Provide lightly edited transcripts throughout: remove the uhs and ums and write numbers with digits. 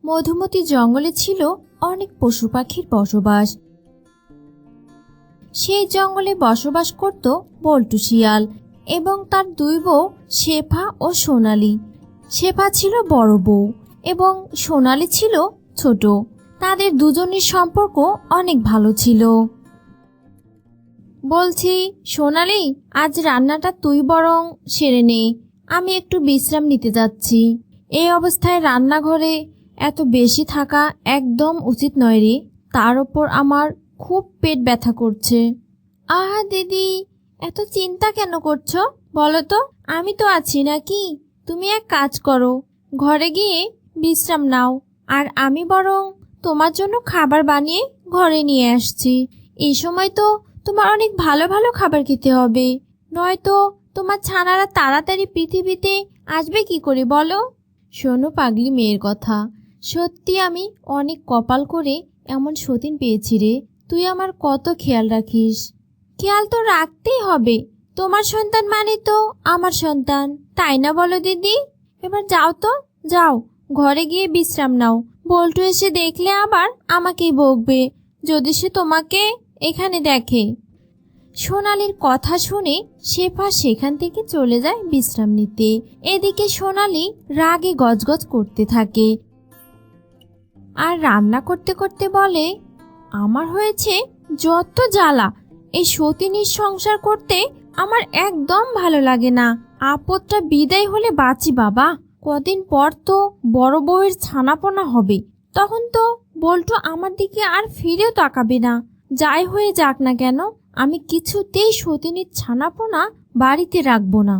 মধুমতি জঙ্গলে ছিল অনেক পশু পাখির বসবাস। সেই জঙ্গলে বসবাস করত বল্টু শিয়াল এবং তার দুই বউ শেফা ও সোনালি। শেফা ছিল বড় বউ এবং সোনালি ছিল ছোট। তাদের দুজনের সম্পর্ক অনেক ভালো ছিল। বলছি সোনালি, আজ রান্নাটা তুই বরং সেরে নে, আমি একটু বিশ্রাম নিতে যাচ্ছি। এই অবস্থায় রান্নাঘরে এত বেশি থাকা একদম উচিত নয় রে। তার ওপর আমার খুব পেট ব্যথা করছে। আহা দিদি, এত চিন্তা কেন করছো বলো তো? আমি তো আছি নাকি? তুমি এক কাজ করো, ঘরে গিয়ে বিশ্রাম নাও, আর আমি বরং তোমার জন্য খাবার বানিয়ে ঘরে নিয়ে আসছি। এই সময় তো তোমার অনেক ভালো ভালো খাবার খেতে হবে, নয়তো তোমার ছানারা তাড়াতাড়ি পৃথিবীতে আসবে কি করে বলো? শোনো পাগলি মেয়ের কথা, সত্যি আমি অনেক কপাল করে এমন সতীন পেয়েছি রে। তুই আমার কত খেয়াল রাখিস। খেয়াল তো রাখতেই হবে, তোমার সন্তান মানে তো আমার সন্তান, তাই না বলো দিদি? এবার যাও তো, যাও ঘরে গিয়ে বিশ্রাম নাও। বল্টু এসে দেখলে আবার আমাকেই বকবে যদি সে তোমাকে এখানে দেখে। সোনালির কথা শুনে শেফা সেখান থেকে চলে যায় বিশ্রাম নিতে। এদিকে সোনালি রাগে গজগজ করতে থাকে আর রান্না করতে করতে বলে, আমার হয়েছে যত জ্বালা, এই সতীনীর সংসার করতে আমার একদম ভালো লাগে না। আপদটা বিদায় হলে বাঁচি বাবা। কদিন পর তো বড় বউয়ের ছানাপোনা হবে, তখন তো বল্টু আমার দিকে আর ফিরেও তাকাবে না। যাই হয়ে যাক না কেন, আমি কিছুতেই সতীনীর ছানাপোনা বাড়িতে রাখবো না।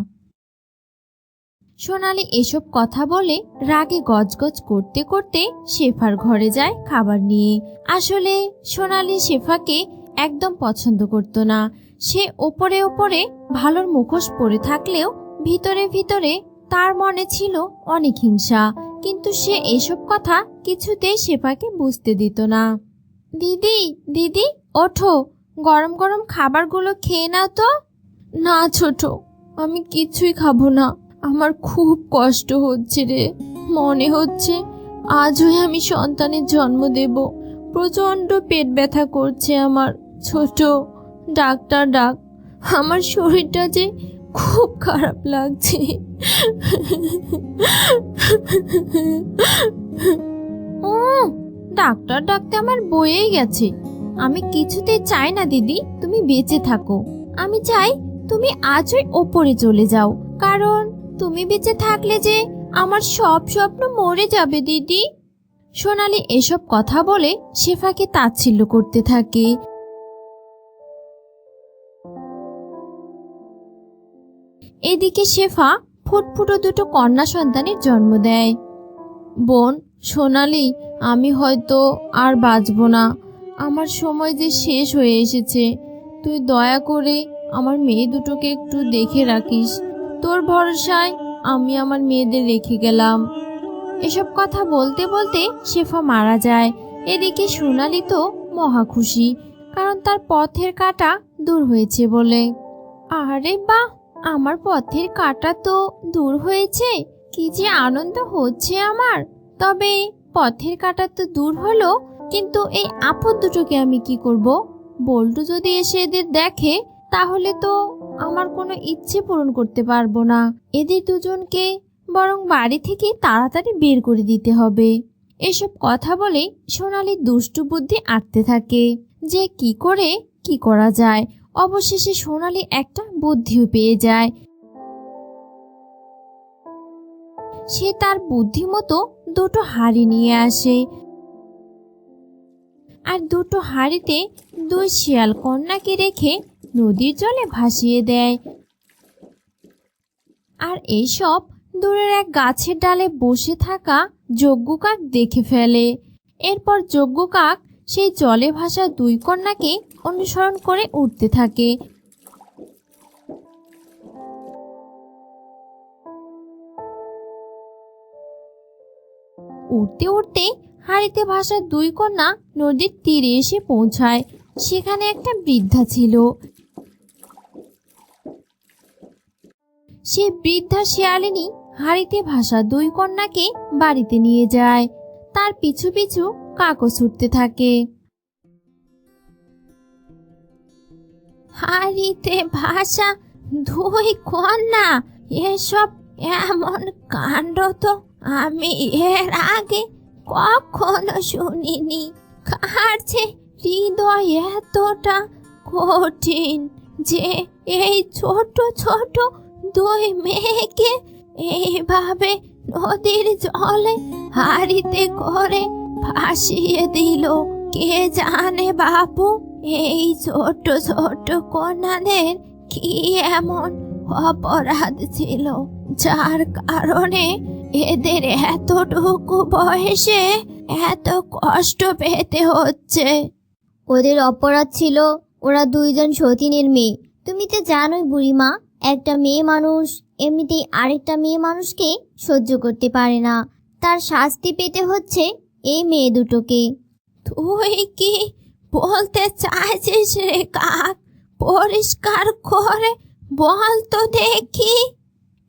সোনালি এসব কথা বলে রাগে গজগজ করতে করতে শেফার ঘরে যায় খাবার নিয়ে। আসলে সোনালি শেফাকে একদম পছন্দ করত না। সে ওপরে ওপরে ভালোর মুখোশ পরে থাকলেও ভিতরে ভিতরে তার মনে ছিল অনেক হিংসা, কিন্তু সে এসব কথা কিছুতেই শেফাকে বুঝতে দিত না। দিদি দিদি, ওঠো, গরম গরম খাবারগুলো খেয়ে নাও তো। না ছোট, আমি কিছুই খাবো না, আমার খুব কষ্ট হচ্ছে রে। মনে হচ্ছে আজই আমি সন্তানের জন্ম দেব। প্রচন্ড পেট ব্যথা করছে আমার। ছোট, ডাক্তার ডাক, আমার শরীরটা যে খুব খারাপ লাগছে। ডাক্তার ডাকতে আমার বয়েই গেছে। আমি কিছুতে চাই না দিদি তুমি বেঁচে থাকো। আমি চাই তুমি আজই ওপরে চলে যাও, কারণ তুমি বেঁচে থাকলে যে আমার সব স্বপ্ন মরে যাবে দিদি। সোনালি এসব কথা বলে শেফাকে তাচ্ছিল্য করতে থাকে। এদিকে শেফা ফুটফুটো দুটো কন্যা সন্তানের জন্ম দেয়। বোন সোনালি, আমি হয়তো আর বাঁচব না, আমার সময় যে শেষ হয়ে এসেছে। তুই দয়া করে আমার মেয়ে দুটোকে একটু দেখে রাখিস। তোর ভরসায় আমি আমার মেয়েদের রেখে গেলাম। এসব কথা বলতে বলতে শেফা মারা যায়। এদিকে সোনালি তো মহা খুশি, কারণ তার পথের কাঁটা দূর হয়েছে বলে। আরে বাহ, আমার পথের কাঁটা তো দূর হয়েছে, কি যে আনন্দ হচ্ছে আমার। তবে পথের কাঁটা তো দূর হলো, কিন্তু এই আপদ দুটোকে আমি কি করব? বল্টু যদি এসে এদের দেখে তাহলে তো আমার কোনো ইচ্ছে পূরণ করতে পারবো না। এদের দুজনকে বরং বাড়ি থেকে তাড়াতাড়ি বের করে দিতে হবে। এসব কথা বলে সোনালি দুষ্টু বুদ্ধি আঁটতে থাকে যে কি করে কি করা যায়। অবশেষে সোনালি একটা বুদ্ধিও পেয়ে যায়। সে তার বুদ্ধিমতো দুটো হাঁড়ি নিয়ে আসে আর দুটো হাঁড়িতে দুই শিয়াল কন্যাকে রেখে নদীর জলে ভাসিয়ে দেয়। আর এইসব দূরের এক গাছের ডালে বসে থাকা যজ্ঞ কাক দেখে ফেলে। এরপর যজ্ঞ কাক সেই জলে ভাসা দুই কন্যাকে অনুসরণ করে উঠতে থাকে। উঠতে উঠতে হাঁড়িতে ভাসা দুই কন্যা নদীর তীরে এসে পৌঁছায়। সেখানে একটা বৃদ্ধা ছিল। সে বৃদ্ধা শিয়ালিনী হাঁড়িতে ভাসা দুই কন্যাকে বাড়িতে নিয়ে যায়। তার পিছু পিছু কাকও ছুটতে থাকে। হাড়িতে ভাসা দুই কন্যা, এসব এমন কাণ্ড তো আমি এর আগে কখনো শুনিনি। কার যে হৃদয় এতটা কঠিন যে এই ছোট ছোট দুই মেয়েকে এইভাবে নদীর জলে হাড়িতে করে ভাসিয়ে দিল। কে জানে বাপু, এই ছোট ছোট কন্যাদের কি এমন অপরাধ ছিল যার কারণে এদের এতটুকু বয়সে এত কষ্ট পেতে হচ্ছে। ওদের অপরাধ ছিল ওরা দুইজন সতীনের মেয়ে। তুমি তো জানোই বুড়িমা, একটা মেয়ে মানুষ এমনিতেই আরেকটা মেয়ে মানুষকে সহ্য করতে পারে না, তার শাস্তি পেতে হচ্ছে এই মেয়ে দুটোকে। তুই কি বলতে চাইছিস রে কাক? পরিষ্কার করে বল তো দেখি।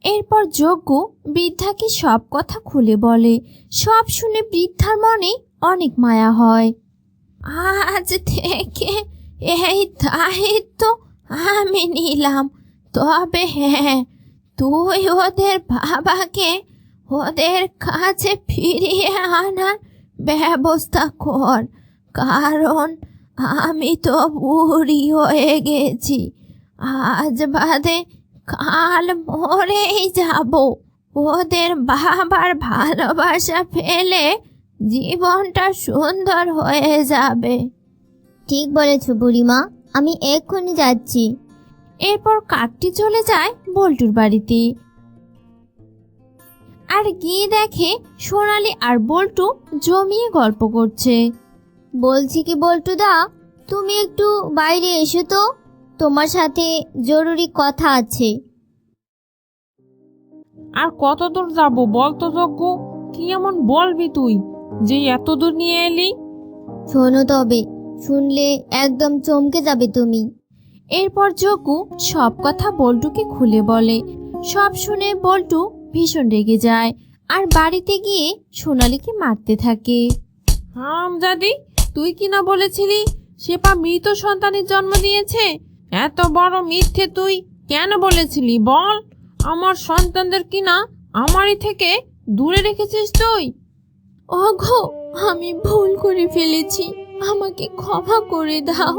এরপর যজ্ঞ বৃদ্ধাকে সব কথা খুলে বলে। সব শুনে বৃদ্ধার মনে অনেক মায়া হয়। আজ থেকে এই দায়িত্ব আমি নিলাম। তবে হ্যাঁ, তুই ওদের বাবাকে ওদের কাছে ফিরিয়ে আনার ব্যবস্থা কর, কারণ আমি তো বুড়ি হয়ে গেছি। আজ বাদে কাল মরেই যাব। ওদের বাবার ভালোবাসা পেলে জীবনটা সুন্দর হয়ে যাবে। ঠিক বলেছ বুড়িমা, আমি এক্ষুনি যাচ্ছি। এরপর কাকটি চলে যায় বল্টুর বাড়িতে, আর গিয়ে দেখে সোনালি আর বল্টু জমিয়ে গল্প করছে। বলছি কি বল্টুদা, তুমি একটু বাইরে এসো তো, তোমার সাথে জরুরি কথা আছে। আর কত দূর যাবো বলতো যজ্ঞ? কি এমন বলবি তুই যে এত দূর নিয়ে এলি? শোনো তবে, শুনলে একদম চমকে যাবে তুমি। এরপর যজ্ঞ সব কথা বল্টুকে খুলে বলে। সব শুনে বল্টু ভীষণ রেগে যায় আর বাড়িতে গিয়ে সোনালীকে মারতে থাকে। হারামজাদি, তুই কি না বলেছিলি সেপা মৃত সন্তানের জন্ম দিয়েছে? এত বড় মিথ্যে তুই কেন বলেছিলি বল? আমার সন্তানদের কিনা আমারই থেকে দূরে রেখেছিস তুই। ওগো, আমি ভুল করে ফেলেছি, আমাকে ক্ষমা করে দাও।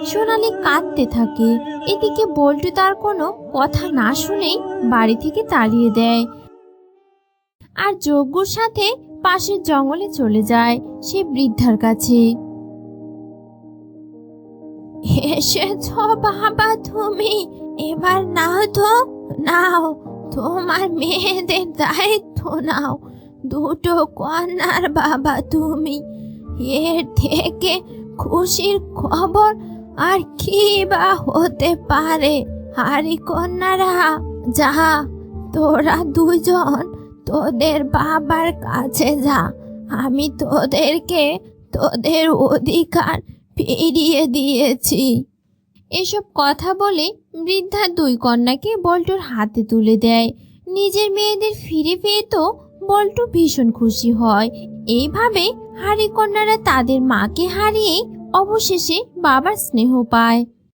সোনালী কাঁদতে থাকে। এদিকে বল্টু তার কোনো কথা না শুনেই বাড়ি থেকে তাড়িয়ে দেয় আর যজ্ঞর সাথে পাশের জঙ্গলে চলে যায় সে বৃদ্ধার কাছে। এসেছ বাবা তুমি, এবার নাও তো, নাও তোমার মেয়েদের দায়িত্ব নাও। দুটো কন্যার বাবা তুমি, এর থেকে খুশির খবর আর কি বা হতে পারে? হারি কন্যারা, যা তোরা দুজন তোদের বাবার কাছে যা। আমি তোদেরকে তোদের অধিকার ফিরিয়ে দিয়েছি। এসব কথা বলে বৃদ্ধা দুই কন্যাকে বল্টুর হাতে তুলে দেয়। নিজের মেয়েদের ফিরে পেয়ে তো বল্টু ভীষণ খুশি হয়। এইভাবে হারি কন্যারা তাদের মাকে হারিয়ে অবশেষে বাবার স্নেহ পায়।